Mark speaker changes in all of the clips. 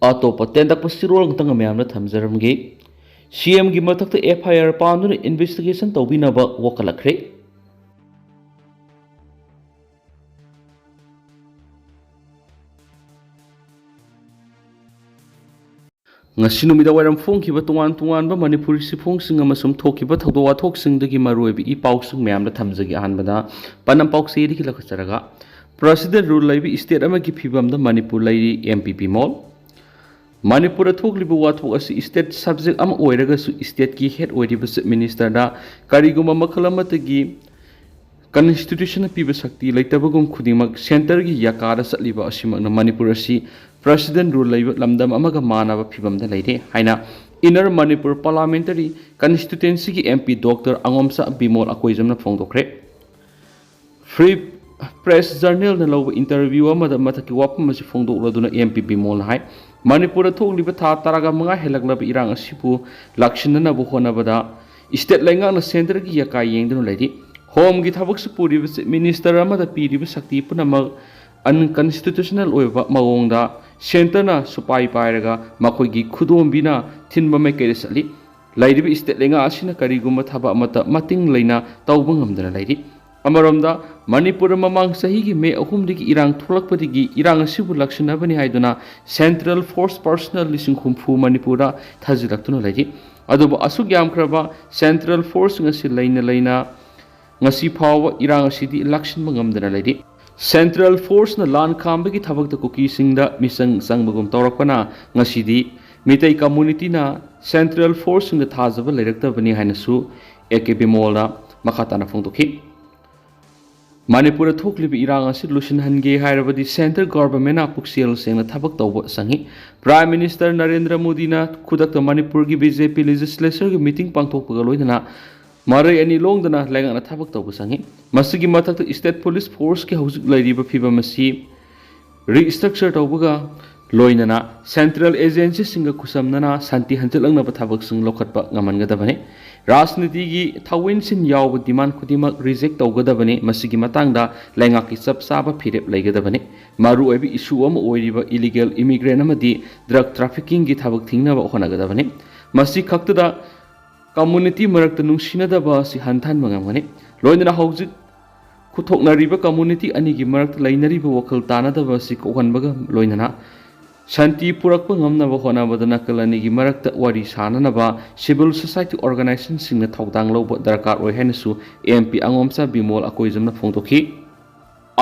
Speaker 1: अतोप तेंदक सिरोल ma'am थमजरमगे CM की मथक्ता FIR पांदुना इन्वेस्टिगेशन तौबीनाबा वकाtlakle ngasi numida wairam phongkiba tongan manipuri siphongsinga amasum thokiba thawdo wathoksingi maruibi I pausing mayamda thamjagi ahanbada panam pauseri ki lakhacharaga president rule laibi state amagi phibamda manipur lairi MPP mall manipur thokliba wathok asi state subject am oiraga su state ki head oiriba minister da kariguma makhalamati constitution piba sakti laitabagum khudimak center gi yakara satliba asimagna manipur asi president rule laiba lamdam amaga manaba phibamda leire haina inner manipur parliamentary constituency ki MP Dr. Angomsa Bimol akoijamna phongdokre free press journal na loba interview amada mathaki wapam asi phongdokladuna MP Bimol hai manipur thokliba tha taraga manga helaklaba irang asipu lakshinana bu honabada state lainga na center gi yakai yengdunu leire home की थबक से पूरी minister अमदा पीरिब शक्ति पुनमक unconstitutional ओइबा मवोंगदा सेंटरना सुपाई पायरगा मखोइगी खुदोंबिना थिनबा मेकेरे सली लाइरिब state लेंगा आसिना करिगुम थबा अमता मतिंग लेना तौबा ngamdana लाइरि अमरमदा Manipur ममांग सही की मे अहुमदिगी इरांग थोलकपदिगी इरांग असिबु लक्षणबनि हाइदुना सेंट्रल फोर्स पर्सनल लिसिंग खुमफु मणिपुरा थाजिलक्तुना लाइरि अदुबो असुक यामख्रबा सेंट्रल फोर्स ngasi लेना ngasi phawa irang asidi election mangamdana leidi central force na lan khambagi thabak ta kuki singda misang sangbagum tawrakpana ngasidi mitai community na central force singda thajaba leirakta bani hainasu AKB mola makata na phongdokhi manipur thoklibi irang asi lusin hange hairabadi central government na puksial sengna thabak tawba sangi prime minister Narendra Modi na khudakta manipur gi BJP legislature gi meeting pangthokpaga loidana Marai ani longdana laingana thabak tawba sangi masigi mathakta state police force ki haujuk lairiba phiba masi restructure tawbaga loinana central agency singa kusamnana santi hanjalangna thabak sing lokhatpa ngamangadabane rajniti gi thawin sin yawba demand khudimak reject tawgadabane masigi matangda lainga ki sapsaba phirep laigadabane maru oibi issue am oiriba illegal immigrant amadi drug trafficking gi thabak thingnaba honagadabane masi khaktada community marakta nungsinadaba si hanthan mangamgani loinana haujuk khuthoknariba community ani gi marakta lainariba wakal tanadaba si kohanbaga loinana shanti purakpa ngamnaba honabadana kalani gi marakta wari sananaba civil society organization singna thawdang loba darkar oi hainasu MP Angomsa Bimol akoijamna phongtokhi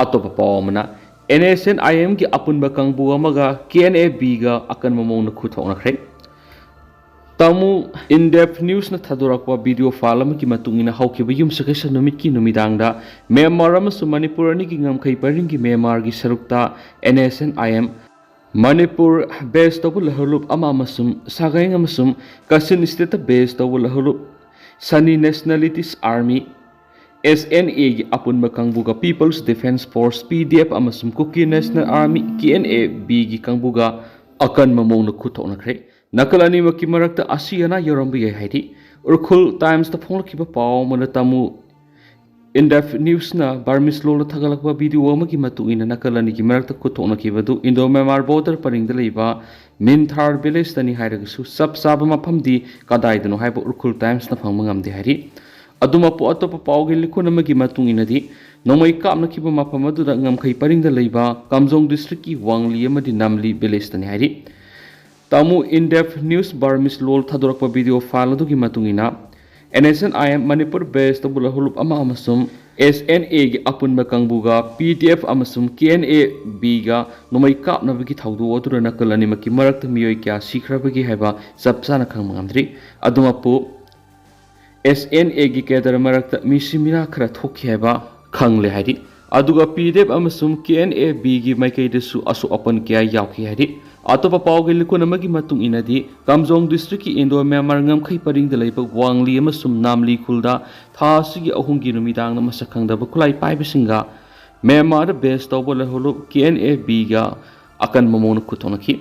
Speaker 1: atopa pawmana NSNIM gi apunba kangbu amaga KNAB ga akan mamongna khuthoknakre tamu in-depth news na thadorakwa video file ki matungina haukiba yum sakesa numit ki numidangda Myanmar amasu Manipur ani ki ngamkhai paring ki Myanmar gi sarukta NSNIM Manipur base tawul holup ama amasum sagaing amasum Kasin state base tawul holup Sani Nationalities Army SNA gi apun makangbuga People's Defense Force PDF amasum Kuki National Army KNAB gi kangbuga akan mamong na khuthoknakre nakalani maki marakta asiana yorambi haidi urkhul times ta phonglakiba paw mana tamu in-depth news na barmis lola thagalakba video amaki matuina nakalani ki marakta khuthoknakibadu Indo Myanmar border paringda leiba Minthar village tani hairagasu sab saba maphamdi kadaidano haiba urkhul times na phangmangamde hairi aduma po atopa pawgi likhun amagi matunginadi nomai kapnakiba maphamadu ngamkhai paringda leiba Kamjong district ki Wangli amadi Namli village tani hairi tamu in-depth news barmis lol thadorakpa video file adu ki matungina NSNIM Manipur base tabula hulup ama amasum SNA gi apunba kangbuga PDF amasum KNAB ga nomai kapnabagi thawdu odura nakalani maki marakta miyoi kya sikrabagi haiba sapsana khangmangamdri adumapu SNA gi kedar marakta misimina khara thokhi haiba khangle haidi aduga PDF amasum KNAB gi maikaidasu asu apan kya yawki haidi atopa pawgi likun amagi matung inadi Kamjong district ki Indo Myanmar ngamkhai paringda leiba Wangli amasum Namli khulda thasigi ahungi numidang na masakhangdaba khulai paibisinga Myanmar base tawbala holu KNAB ga akan mamona khuthonaki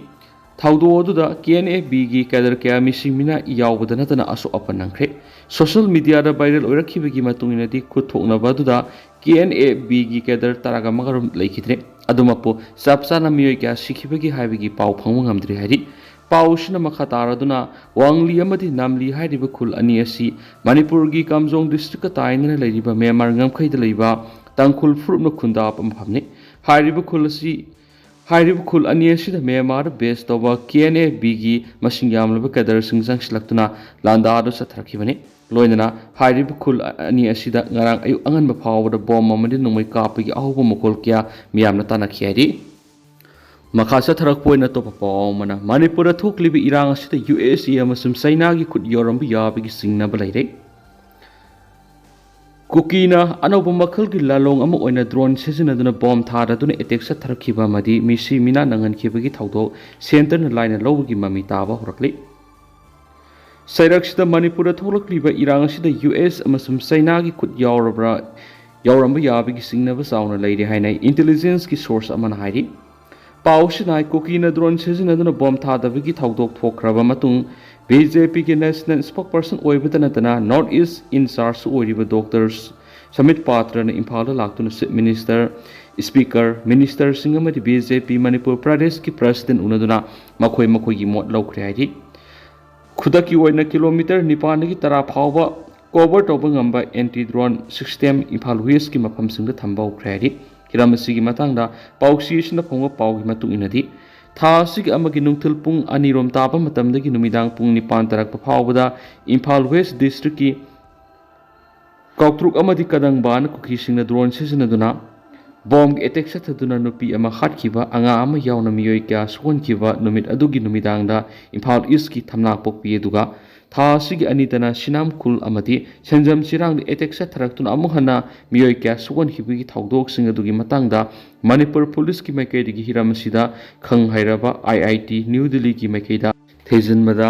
Speaker 1: thawdo oduda KNAB gi kadar kya misimina yawbada natana asu apanangkre social media da viral oirakhibi gi matung inadi khuthoknaba duda KNAB gi kadar taraga magarum leikhitre ꯑꯗꯨꯃꯛꯄꯨ ꯆꯞ ꯆꯥꯅ ꯃꯤꯑꯣꯏ ꯀꯌꯥ ꯁꯤꯈꯤꯕꯒꯦ ꯍꯥꯏꯕꯒꯤ ꯄꯥꯎ ꯐꯪꯕ ꯉꯝꯗ꯭ꯔꯤ ꯍꯥꯏꯔꯤ꯫ ꯄꯥꯎꯁꯤꯅ ꯃꯈꯥ ꯇꯥꯔꯗꯨꯅ ꯋꯥꯡꯂꯤ ꯑꯃꯗꯤ ꯅꯥꯝꯂꯤ ꯍꯥꯏꯔꯤꯕ ꯈꯨꯜ ꯑꯅꯤ ꯑꯁꯤ ꯃꯅꯤꯄꯨꯔꯒꯤ ꯀꯥꯝꯖꯣꯡ ꯗꯤꯁꯇ꯭ꯔꯤꯛꯀ ꯇꯥꯏꯅꯅ ꯂꯩꯔꯤꯕ ꯃ꯭ꯌꯥꯟꯃꯥꯔ ꯉꯝꯈꯩꯗ ꯂꯩꯕ ꯇꯥꯡꯈꯨꯜ ꯐꯨꯔꯨꯞꯅ ꯈꯨꯟꯗꯥꯕ ꯃꯐꯝꯅꯤ꯫ ꯍꯥꯏꯔꯤꯕ ꯈꯨꯜ ꯑꯅꯤ ꯑꯁꯤꯗ ꯃ꯭ꯌꯥꯟꯃꯥꯔꯗ ꯕꯦꯁ ꯇꯧꯕ KNABꯒꯤ ꯃꯁꯤꯡ ꯌꯥꯝꯂꯕ ꯀꯦꯗꯔꯁꯤꯡ ꯆꯪꯁꯤꯜꯂꯛꯇꯨꯅ ꯂꯥꯟꯗꯥꯗꯨ ꯆꯠꯊꯔꯛꯈꯤꯕꯅꯤ꯫ ꯂꯣꯏꯅꯅ ꯍꯥꯏꯔꯤꯕ ꯈꯨꯜ ꯑꯅꯤ ꯑꯁꯤꯗ ꯉꯔꯥꯡ ꯑꯌꯨꯛ ꯑꯉꯟꯕ ꯐꯥꯎꯕꯗ ꯕꯣꯝ ꯑꯃꯗꯤ ꯅꯣꯡꯃꯩ ꯀꯥꯞꯄꯒꯤ ꯑꯍꯧꯕ ꯃꯈꯣꯜ ꯀꯌꯥ ꯃꯤꯌꯥꯝꯅ ꯇꯥꯟꯅꯈꯤ ꯍꯥꯏꯔꯤ꯫ ꯃꯈꯥ ꯆꯠꯊꯔꯛꯄ ꯑꯣꯏꯅ ꯑꯇꯣꯞꯄ ꯄꯥꯎ ꯑꯃꯅ ꯃꯅꯤꯄꯨꯔꯗ ꯊꯣꯛꯂꯤꯕ ꯏꯔꯥꯡ ꯑꯁꯤꯗ USA ꯑꯃꯁꯨꯡ ꯆꯩꯅꯥꯒꯤ ꯈꯨꯠ ꯌꯥꯎꯔꯝꯕ ꯌꯥꯕꯒꯤ ꯆꯤꯡꯅꯕ ꯂꯩꯔꯦ꯫ ꯀꯨꯀꯤꯅ ꯑꯅꯧꯕ ꯃꯈꯜꯒꯤ ꯂꯥꯂꯣꯡ ꯑꯃ ꯑꯣꯏꯅ ꯗ꯭ꯔꯣꯟ ꯁꯤꯖꯤꯟꯅꯗꯨꯅ ꯕꯣꯝ ꯊꯥꯗꯨꯅ ꯑꯦꯇꯦꯛ ꯆꯠꯊꯔꯛꯈꯤꯕ ꯑꯃꯗꯤ ꯃꯤꯁꯤ ꯃꯤꯅꯥ ꯅꯪꯍꯟꯈꯤꯕꯒꯤ ꯊꯧꯗꯣꯛ ꯁꯦꯟꯇꯔꯅ ꯂꯥꯏꯅ ꯂꯧꯕꯒꯤ ꯃꯃꯤ ꯇꯥꯕ ꯍꯧꯔꯛꯂꯤ꯫ ꯆꯩꯔꯛꯁꯤꯗ ꯃꯅꯤꯄꯨꯔꯗ ꯊꯣꯛꯂꯛꯂꯤꯕ ꯏꯔꯥꯡ ꯑꯁꯤꯗ US ꯑꯃꯁꯨꯡ ꯆꯩꯅꯥꯒꯤ ꯈꯨꯠ ꯌꯥꯎꯔꯝꯕ ꯌꯥꯕꯒꯤ ꯆꯤꯡꯅꯕ ꯆꯥꯎꯅ ꯂꯩꯔꯦ ꯍꯥꯏꯅ ꯏꯟꯇꯦꯂꯤꯖꯦꯟꯁꯀꯤ ꯁꯣꯔꯁ ꯑꯃꯅ ꯍꯥꯏꯔꯤ꯫ ꯄꯥꯎꯁꯤꯅ ꯀꯨꯀꯤꯅ ꯗ꯭ꯔꯣꯟ ꯁꯤꯖꯤꯟꯅꯗꯨꯅ ꯕꯣꯝ ꯊꯥꯗꯕꯒꯤ ꯊꯧꯗꯣꯛ ꯊꯣꯛꯈ꯭ꯔꯕ ꯃꯇꯨꯡ BJPꯒꯤ ꯅꯦꯁꯅꯦꯜ ꯁ꯭ꯄꯣꯛꯄꯔꯁꯟ ꯑꯣꯏꯕꯇ ꯅꯠꯇꯅ ꯅꯣꯔꯠ ꯏꯁ ꯏꯟꯆꯥꯔꯖ ꯑꯣꯏꯔꯤꯕ ꯗꯣꯛꯇꯔ ꯁꯃꯤꯠ ꯄꯥꯇ꯭ꯔꯅ ꯏꯝꯐꯥꯜꯗ ꯂꯥꯛꯇꯨꯅ ꯆꯤꯐ ꯃꯤꯅꯤꯁꯇꯔ, ꯁ꯭ꯄꯤꯀꯔ, ꯃꯤꯅꯤꯁꯇꯔꯁꯤꯡ ꯑꯃꯗꯤ BJP ꯃꯅꯤꯄꯨꯔ ꯄ꯭ꯔꯗꯦꯁꯀꯤ ꯄ꯭ꯔꯁꯤꯗꯦꯟ ꯎꯅꯗꯨꯅ ꯃꯈꯣꯏꯒꯤ ꯃꯣꯠ ꯂꯧꯈ꯭ꯔꯦ ꯍꯥꯏꯔꯤ꯫ ꯈꯨꯗꯛꯀꯤ ꯑꯣꯏꯅ ꯀꯤꯂꯣꯃꯤꯇꯔ 9ꯗꯒꯤ 10 ꯐꯥꯎꯕ ꯀꯣꯚꯔ ꯇꯧꯕ ꯉꯝꯕ ꯑꯦꯟꯇꯤ ꯗ꯭ꯔꯣꯟ ꯁꯤꯁꯇꯦꯝ ꯏꯝꯐꯥꯜ ꯋꯦꯁꯀꯤ ꯃꯐꯝꯁꯤꯡꯗ ꯊꯝꯕ ꯍꯧꯈ꯭ꯔꯦ ꯍꯥꯏꯔꯤ꯫ ꯍꯤꯔꯝ ꯑꯁꯤꯒꯤ ꯃꯇꯥꯡꯗ ꯄꯥꯎꯆꯦ ꯑꯁꯤꯅ ꯐꯪꯕ ꯄꯥꯎꯒꯤ ꯃꯇꯨꯡ ꯏꯟꯅꯗꯤ ꯊꯥ ꯑꯁꯤꯒꯤ ꯑꯃꯒꯤ ꯅꯨꯡꯊꯤꯜ ꯄꯨꯡ 2 ꯇꯥꯕ ꯃꯇꯝꯗꯒꯤ ꯅꯨꯃꯤꯗꯥꯡ ꯄꯨꯡ 9 ꯇꯥꯔꯛꯄ ꯐꯥꯎꯕꯗ ꯏꯝꯐꯥꯜ ꯋꯦꯁ ꯗꯤꯁꯇ꯭ꯔꯤꯛꯀꯤ ꯀꯥꯎꯇ꯭ꯔꯨꯛ ꯑꯃꯗꯤ ꯀꯗꯪꯕꯥꯅ ꯀꯨꯀꯤꯁꯤꯡꯅ ꯗ꯭ꯔꯣꯟ ꯁꯤꯖꯤꯟꯅꯗꯨꯅ ꯕꯣꯝꯒꯤ ꯑꯦꯇꯦꯛ ꯆꯠꯊꯗꯨꯅ ꯅꯨꯄꯤ ꯑꯃ ꯍꯥꯠꯈꯤꯕ, ꯑꯉꯥꯡ ꯑꯃ ꯌꯥꯎꯅ ꯃꯤꯑꯣꯏ ꯀꯌꯥ ꯁꯣꯛꯍꯟꯈꯤꯕ ꯅꯨꯃꯤꯠ ꯑꯗꯨꯒꯤ ꯅꯨꯃꯤꯗꯥꯡꯗ ꯏꯝꯐꯥꯜ ꯏꯁꯀꯤ ꯊꯝꯅꯥꯄꯣꯛꯄꯤ ꯑꯗꯨꯒ ꯊꯥ ꯑꯁꯤꯒꯤ 2ꯗꯅ ꯁꯤꯅꯥꯝ ꯈꯨꯜ ꯑꯃꯗꯤ ꯁꯦꯟꯖꯝ ꯆꯤꯔꯥꯡꯗ ꯑꯦꯇꯦꯛ ꯆꯠꯊꯔꯛꯇꯨꯅ ꯑꯃꯨꯛ ꯍꯟꯅ ꯃꯤꯑꯣꯏ ꯀꯌꯥ ꯁꯣꯛꯍꯟꯈꯤꯕꯒꯤ ꯊꯧꯗꯣꯛꯁꯤꯡ ꯑꯗꯨꯒꯤ ꯃꯇꯥꯡꯗ ꯃꯅꯤꯄꯨꯔ ꯄꯨꯂꯤꯁꯀꯤ ꯃꯥꯏꯀꯩꯗꯒꯤ ꯍꯤꯔꯝ ꯑꯁꯤꯗ ꯈꯪ-ꯍꯩꯔꯕ IIT ꯅ꯭ꯌꯨ ꯗꯤꯜꯂꯤꯒꯤ ꯃꯥꯏꯀꯩꯗ ꯊꯤꯖꯤꯟꯕꯗ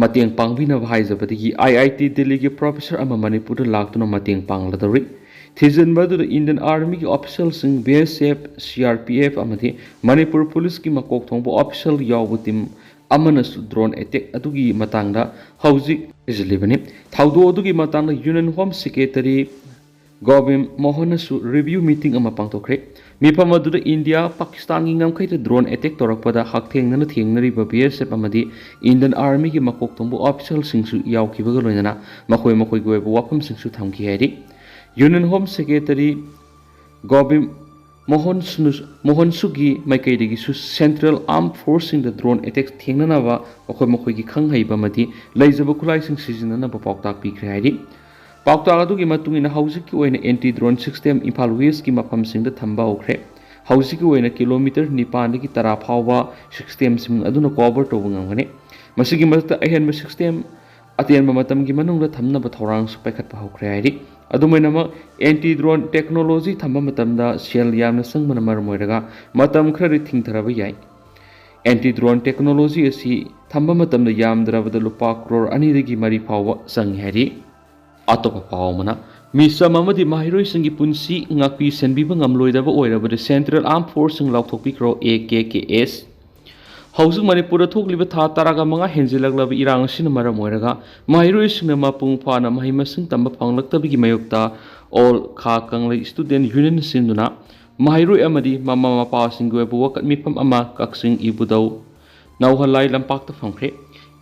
Speaker 1: ꯃꯇꯦꯡ ꯄꯥꯡꯕꯤꯅꯕ ꯍꯥꯏꯖꯕꯗꯒꯤ IIT ꯗꯤꯜꯂꯤꯒꯤ ꯄ꯭ꯔꯣꯐꯦꯁꯔ ꯑꯃ ꯃꯅꯤꯄꯨꯔꯗ ꯂꯥꯛꯇꯨꯅ ꯃꯇꯦꯡ ꯄꯥꯡꯂꯗꯧꯔꯤ꯫ ꯊꯤꯖꯤꯟꯕ ꯑꯗꯨꯗ ꯏꯟꯗꯤꯌꯟ ꯑꯥꯔꯃꯤꯒꯤ ꯑꯣꯐꯤꯁꯤꯌꯦꯜꯁꯤꯡ, BSF, CRPF ꯑꯃꯗꯤ ꯃꯅꯤꯄꯨꯔ ꯄꯨꯂꯤꯁꯀꯤ ꯃꯀꯣꯛ ꯊꯣꯡꯕ ꯑꯣꯐꯤꯁꯤꯌꯦꯜ ꯌꯥꯎꯕ ꯇꯤꯝ ꯑꯃꯅꯁꯨ ꯗ꯭ꯔꯣꯟ ꯑꯦꯇꯦꯛ ꯑꯗꯨꯒꯤ ꯃꯇꯥꯡꯗ ꯍꯧꯖꯤꯛ ꯊꯤꯖꯤꯜꯂꯤꯕꯅꯤ꯫ ꯊꯧꯗꯣꯛ ꯑꯗꯨꯒꯤ ꯃꯇꯥꯡꯗ ꯌꯨꯅꯤꯌꯟ ꯍꯣꯝ ꯁꯦꯀ꯭ꯔꯦꯇꯔꯤ ꯒꯣꯕꯤꯝ ꯃꯣꯍꯟꯅꯁꯨ ꯔꯤꯚꯤꯌꯨ ꯃꯤꯇꯤꯡ ꯑꯃ ꯄꯥꯡꯊꯣꯛꯈ꯭ꯔꯦ꯫ ꯃꯤꯐꯝ ꯑꯗꯨꯗ ꯏꯟꯗꯤꯌꯥ, ꯄꯥꯀꯤꯁꯇꯥꯟꯒꯤ ꯉꯝꯈꯩꯗ ꯗ꯭ꯔꯣꯟ ꯑꯦꯇꯦꯛ ꯇꯧꯔꯛꯄꯗ ꯍꯛꯊꯦꯡꯅꯅ ꯊꯦꯡꯅꯔꯤꯕ BSF ꯑꯃꯗꯤ ꯏꯟꯗꯤꯌꯟ ꯑꯥꯔꯃꯤꯒꯤ ꯃꯀꯣꯛ ꯊꯣꯡꯕ ꯑꯣꯐꯤꯁꯤꯌꯦꯜꯁꯤꯡꯁꯨ ꯌꯥꯎꯈꯤꯕꯒ ꯂꯣꯏꯅꯅ ꯃꯈꯣꯏꯒꯤ ꯑꯣꯏꯕ ꯋꯥꯐꯝꯁꯤꯡꯁꯨ ꯊꯝꯈꯤ ꯍꯥꯏꯔꯤ꯫ ꯌꯨꯅꯤꯌꯟ ꯍꯣꯝ ꯁꯦꯀ꯭ꯔꯦꯇꯔꯤ ꯒꯣꯕꯤꯝ ꯃꯣꯍꯟꯁꯨꯒꯤ ꯃꯥꯏꯀꯩꯗꯒꯤꯁꯨ ꯁꯦꯟꯇ꯭ꯔꯦꯜ ꯑꯥꯔꯝ ꯐꯣꯔꯁꯁꯤꯡꯗ ꯗ꯭ꯔꯣꯟ ꯑꯦꯇꯦꯛ ꯊꯦꯡꯅꯅꯕ ꯃꯈꯣꯏꯒꯤ ꯈꯪ-ꯍꯩꯕ ꯑꯃꯗꯤ ꯂꯩꯖꯕ ꯈꯨꯠꯂꯥꯏꯁꯤꯡ ꯁꯤꯖꯤꯟꯅꯅꯕ ꯄꯥꯎꯇꯥꯛ ꯄꯤꯈ꯭ꯔꯦ ꯍꯥꯏꯔꯤ꯫ ꯄꯥꯎꯇꯥꯛ ꯑꯗꯨꯒꯤ ꯃꯇꯨꯡ ꯏꯟꯅ ꯍꯧꯖꯤꯛꯀꯤ ꯑꯣꯏꯅ ꯑꯦꯟꯇꯤ ꯗ꯭ꯔꯣꯟ ꯁꯤꯁꯇꯦꯝ ꯏꯝꯐꯥꯜ ꯋꯦꯁꯀꯤ ꯃꯐꯝꯁꯤꯡꯗ ꯊꯝꯕ ꯍꯧꯈ꯭ꯔꯦ꯫ ꯍꯧꯖꯤꯛꯀꯤ ꯑꯣꯏꯅ ꯀꯤꯂꯣꯃꯤꯇꯔ 9ꯗꯒꯤ 10 ꯐꯥꯎꯕ ꯁꯤꯁꯇꯦꯝꯁꯤꯡ ꯑꯗꯨꯅ ꯀꯣꯚꯔ ꯇꯧꯕ ꯉꯝꯒꯅꯤ꯫ ꯃꯁꯤꯒꯤ ꯃꯊꯛꯇ ꯑꯍꯦꯟꯕ ꯁꯤꯁꯇꯦꯝ ꯑꯇꯦꯟꯕ ꯃꯇꯝꯒꯤ ꯃꯅꯨꯡꯗ ꯊꯝꯅꯕ ꯊꯧꯔꯥꯡꯁꯨ ꯄꯥꯏꯈꯠꯄ ꯍꯧꯈ꯭ꯔꯦ ꯍꯥꯏꯔꯤ꯫ ꯑꯗꯨꯃꯥꯏꯅꯃꯛ ꯑꯦꯟꯇꯤ ꯗ꯭ꯔꯣꯟ ꯇꯦꯛꯅꯣꯂꯣꯖꯤ ꯊꯝꯕ ꯃꯇꯝꯗ ꯁꯦꯜ ꯌꯥꯝꯅ ꯆꯪꯕꯅ ꯃꯔꯝ ꯑꯣꯏꯔꯒ ꯃꯇꯝ ꯈꯔꯗꯤ ꯊꯤꯡꯊꯔꯕ ꯌꯥꯏ꯫ ꯑꯦꯟꯇꯤ ꯗ꯭ꯔꯣꯟ ꯇꯦꯛꯅꯣꯂꯣꯖꯤ ꯑꯁꯤ ꯊꯝꯕ ꯃꯇꯝꯗ ꯌꯥꯝꯗ꯭ꯔꯕꯗ ꯂꯨꯄꯥ ꯀ꯭ꯔꯣꯔ 2ꯗꯒꯤ 3 ꯐꯥꯎꯕ ꯆꯪꯏ ꯍꯥꯏꯔꯤ꯫ ꯑꯇꯣꯞꯄ ꯄꯥꯎ ꯑꯃꯅ ꯃꯤꯆꯝ ꯑꯃꯗꯤ ꯃꯍꯩꯔꯣꯏꯁꯤꯡꯒꯤ ꯄꯨꯟꯁꯤ ꯉꯥꯛꯄꯤ ꯁꯦꯟꯕꯤꯕ ꯉꯝꯂꯣꯏꯗꯕ ꯑꯣꯏꯔꯕꯗꯤ ꯁꯦꯟꯇ꯭ꯔꯦꯜ ꯑꯥꯔꯝ ꯐꯣꯔꯁꯁꯤꯡ ꯂꯥꯎꯊꯣꯛꯄꯤꯈ꯭ꯔꯣ AKKS꯫ ꯍꯧꯖꯤꯛ ꯃꯅꯤꯄꯨꯔꯗ ꯊꯣꯛꯂꯤꯕ ꯊꯥ 15 ꯍꯦꯟꯖꯤꯜꯂꯛꯂꯕ ꯏꯔꯥꯡ ꯑꯁꯤꯅ ꯃꯔꯝ ꯑꯣꯏꯔꯒ ꯃꯍꯩꯔꯣꯏꯁꯤꯡꯅ ꯃꯄꯨꯡ ꯐꯥꯅ ꯃꯍꯩ-ꯃꯁꯤꯡ ꯇꯝꯕ ꯐꯪꯂꯛꯇꯕꯒꯤ ꯃꯥꯌꯣꯛꯇ ꯑꯣꯜ ꯈꯥ ꯀꯪꯂꯩ ꯁ꯭ꯇꯨꯗꯦꯟꯠ ꯌꯨꯅꯤꯌꯟ ꯁꯤꯟꯗꯨꯅ ꯃꯍꯩꯔꯣꯏ ꯑꯃꯗꯤ ꯃꯃꯥ-ꯃꯄꯥꯁꯤꯡꯒꯤ ꯑꯣꯏꯕ ꯋꯥꯀꯠ ꯃꯤꯐꯝ ꯑꯃ ꯀꯛꯆꯤꯡ ꯏꯕꯨꯙꯧ ꯅꯧꯍꯜꯂꯥꯏ ꯂꯝꯄꯥꯛꯇ ꯐꯝꯈ꯭ꯔꯦ꯫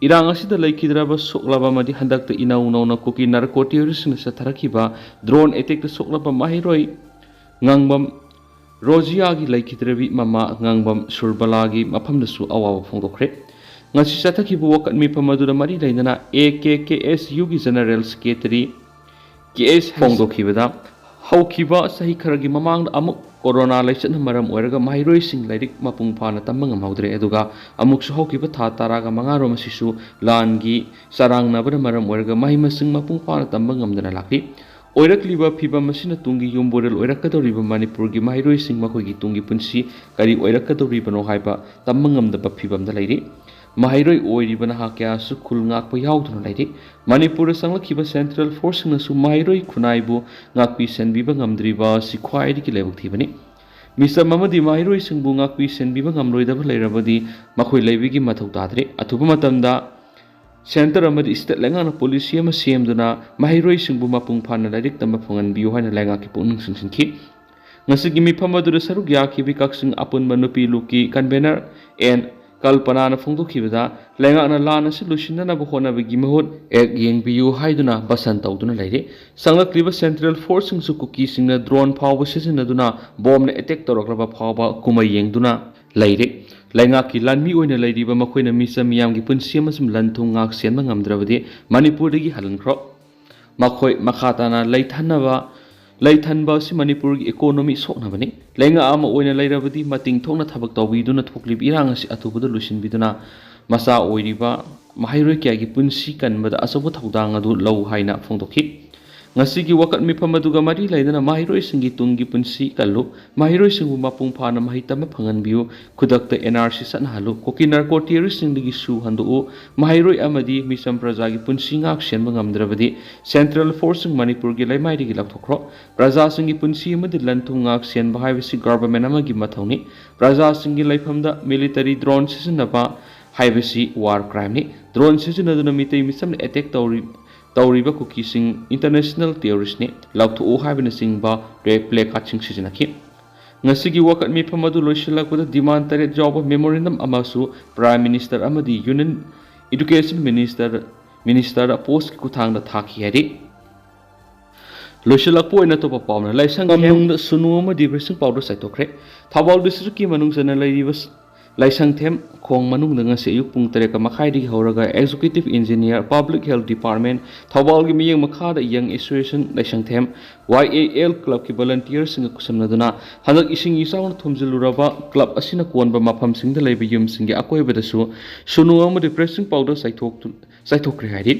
Speaker 1: ꯏꯔꯥꯡ ꯑꯁꯤꯗ ꯂꯩꯈꯤꯗ꯭ꯔꯕ, ꯁꯣꯛꯂꯕ ꯑꯃꯗꯤ ꯍꯟꯗꯛꯇ ꯏꯅꯧ ꯅꯧꯅ ꯀꯨꯀꯤ ꯅꯥꯔꯀꯣ ꯇꯦꯔꯣꯔꯤꯁꯁꯤꯡꯅ ꯆꯠꯊꯔꯛꯈꯤꯕ ꯗ꯭ꯔꯣꯟ ꯑꯦꯇꯦꯛꯇ ꯁꯣꯛꯂꯕ ꯃꯍꯩꯔꯣꯏ ꯉꯥꯡꯕꯝ ꯔꯣꯖꯤꯌꯥꯒꯤ ꯂꯩꯈꯤꯗ꯭ꯔꯕꯤ ꯃꯃꯥ ꯉꯥꯡꯕꯝ ꯁꯨꯔꯕꯂꯥꯒꯤ ꯃꯐꯝꯗꯁꯨ ꯑꯋꯥꯕ ꯐꯣꯡꯗꯣꯛꯈ꯭ꯔꯦ꯫ ꯉꯁꯤ ꯆꯠꯊꯈꯤꯕ ꯋꯥꯀꯠ ꯃꯤꯐꯝ ꯑꯗꯨꯗ ꯃꯔꯤ ꯂꯩꯅꯅ AKKSUꯒꯤ ꯖꯦꯅꯔꯦꯜ ꯁꯦꯀ꯭ꯔꯦꯇꯔꯤ KS ꯐꯣꯡꯗꯣꯛꯈꯤꯕꯗ ꯍꯧꯈꯤꯕ ꯆꯍꯤ ꯈꯔꯒꯤ ꯃꯃꯥꯡꯗ ꯑꯃꯨꯛ ꯀꯣꯔꯣꯅꯥ ꯂꯥꯏꯆꯠꯅ ꯃꯔꯝ ꯑꯣꯏꯔꯒ ꯃꯍꯩꯔꯣꯏꯁꯤꯡ ꯂꯥꯏꯔꯤꯛ ꯃꯄꯨꯡ ꯐꯥꯅ ꯇꯝꯕ ꯉꯝꯍꯧꯗ꯭ꯔꯦ ꯑꯗꯨꯒ ꯑꯃꯨꯛꯁꯨ ꯍꯧꯈꯤꯕ ꯊꯥ 15ꯔꯣꯝ ꯑꯁꯤꯁꯨ ꯂꯥꯟꯒꯤ ꯆꯔꯥꯡꯅꯕꯅ ꯃꯔꯝ ꯑꯣꯏꯔꯒ ꯃꯍꯩ-ꯃꯁꯤꯡ ꯃꯄꯨꯡ ꯐꯥꯅ ꯇꯝꯕ ꯉꯝꯗꯅ ꯂꯥꯛꯂꯤ꯫ ꯑꯣꯏꯔꯛꯂꯤꯕ ꯐꯤꯚꯝ ꯑꯁꯤꯅ ꯇꯨꯡꯒꯤ ꯌꯨꯝꯕꯨꯔꯦꯜ ꯑꯣꯏꯔꯛꯀꯗꯧꯔꯤꯕ ꯃꯅꯤꯄꯨꯔꯒꯤ ꯃꯍꯩꯔꯣꯏꯁꯤꯡ ꯃꯈꯣꯏꯒꯤ ꯇꯨꯡꯒꯤ ꯄꯨꯟꯁꯤ ꯀꯔꯤ ꯑꯣꯏꯔꯛꯀꯗꯧꯔꯤꯕꯅꯣ ꯍꯥꯏꯕ ꯇꯝꯕ ꯉꯝꯗꯕ ꯐꯤꯚꯝꯗ ꯂꯩꯔꯤ꯫ ꯃꯍꯩꯔꯣꯏ ꯑꯣꯏꯔꯤꯕ ꯅꯍꯥ ꯀꯌꯥꯁꯨ ꯈꯨꯜ ꯉꯥꯛꯄ ꯌꯥꯎꯗꯨꯅ ꯂꯩꯔꯤ꯫ ꯃꯅꯤꯄꯨꯔꯗ ꯆꯪꯂꯛꯈꯤꯕ ꯁꯦꯟꯇ꯭ꯔꯦಲ್ ꯐꯣꯔꯁꯁꯤꯡꯅꯁꯨ ꯃꯍꯩꯔꯣꯏ ꯈꯨꯟꯅꯥꯏꯕꯨ ꯉꯥꯛꯄꯤ ꯁꯦꯟꯕꯤꯕ ꯉꯝꯗ꯭ꯔꯤꯕ ꯑꯁꯤ ꯈ꯭ꯋꯥꯏꯗꯒꯤ ꯂꯥꯏꯕꯛ ꯊꯤꯕꯅꯤ꯫ ꯃꯤꯆꯝ ꯑꯃꯗꯤ ꯃꯍꯩꯔꯣꯏꯁꯤꯡꯕꯨ ꯉꯥꯛꯄꯤ ꯁꯦꯟꯕꯤꯕ ꯉꯝꯂꯣꯏꯗꯕ ꯂꯩꯔꯕꯗꯤ ꯃꯈꯣꯏ ꯂꯩꯕꯒꯤ ꯃꯊꯧ ꯇꯥꯗ꯭ꯔꯦ꯫ ꯑꯊꯨꯕ ꯃꯇꯝꯗ ꯁꯦꯟꯇꯔ ꯑꯃꯗꯤ ꯁ꯭ꯇꯦꯠ ꯂꯩꯉꯥꯛꯅ ꯄꯣꯂꯤꯁꯤ ꯑꯃ ꯁꯦꯝꯗꯨꯅ ꯃꯍꯩꯔꯣꯏꯁꯤꯡꯕꯨ ꯃꯄꯨꯡ ꯐꯥꯅ ꯂꯥꯏꯔꯤꯛ ꯇꯝꯕ ꯐꯪꯍꯟꯕꯤꯌꯨ ꯍꯥꯏꯅ ꯂꯩꯉꯥꯛꯀꯤ ꯄꯨꯛꯅꯤꯡ ꯆꯤꯡꯁꯤꯟꯈꯤ꯫ Ngasigi mifam adura saruk yakibi kaksing apunba nupi luki convener and kalpana phongdokibada lengakna lana si lusinna honnabagi mahut ek yengbiu haiduna basan tawduna leire sanglakliba central force sing su kuki singna drone phawba sisinaduna bomb na attack toroklaba phawba kumai yengduna leire lengaki lanmi oina leiriba makoina misa miyamgi punsi amasum lanthung ngak senma ngamdrabadi manipurdagi halankro makoi makhatana leithanba si manipur gi economy soknabani lenga ama oina leirabadi mating thongna thabak tawbiduna thoklib irang asi atubudu lusinbiduna masa oiriba mahairoi kya gi punsi kanbada asobo thodang adu lau haina phongdokhi ngasigi wakat mifam aduga mari laidana mahiroi singi tungi punsi kallu mahiroi singu mapung phana mahitama phanganbiu khudakta NRC sanhalu kokinar ko terrorist singdigi su handu mahiroi amadi misam praja gi punsi ngak senba ngamdrabadi central force manipur gi laimairi gi lakthokro praja singi punsi amadi lanthung ngak senba haibisi government amagi mathawni praja singi laifamda military drone sisinaba haibisi war crime ni drone sisinaduna mitei misam attack tawriba kuki sing international terrorist ne lauthu o habina singba play catching sizinaki ngasigi wakat mi phamadu loisilakpada demand tare job of memorandum amasu prime minister amadi union education minister post ku thangda thaki hari loisilakpo ina topa pawna laisang amung sunu amadi bresing powder saitokre thawal district ki manung jana lairibas laisang them khong manung danga se yuk pung tere ka makhai ri horaga executive engineer public health department thawal gi miyeng makha da young association laisang them YAL club ki volunteers sing kusamna duna hanak ising isawn thumjiluraba club asina konba mafam sing da leibe yum sing gi akoi bedasu sunu am depressing powder saithok ri hairi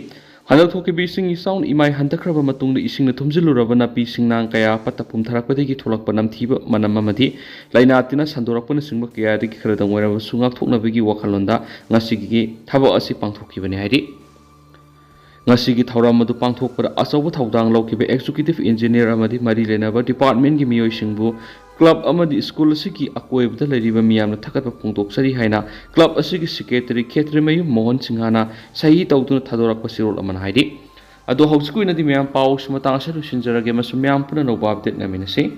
Speaker 1: hanak thoki bi sing isawn imai hantakraba matung da ising na thumjiluraba na pi sing nang kaya patapum tharakpade gi tholak panam thiba manam amadi laina tina sandorakpana singba kaya ri khradang wara sungak thoknabagi wakhalonda ngasigi thaba asi pangthokibani hairi ngasigi thauram madu pangthokpara asawa thaudang laukiba executive engineer amadi mari lenaba department gi miyoi singbu club amadi school asigi akoibda leriba miyamna thakatpa pungtok sari haina club asigi secretary khetrimayu mohan singhana sahi tawduna thadorakpa sirol aman hairi ado hausiku inadi miyam paus matang sa lusinjarage masum miyam puna no update namin si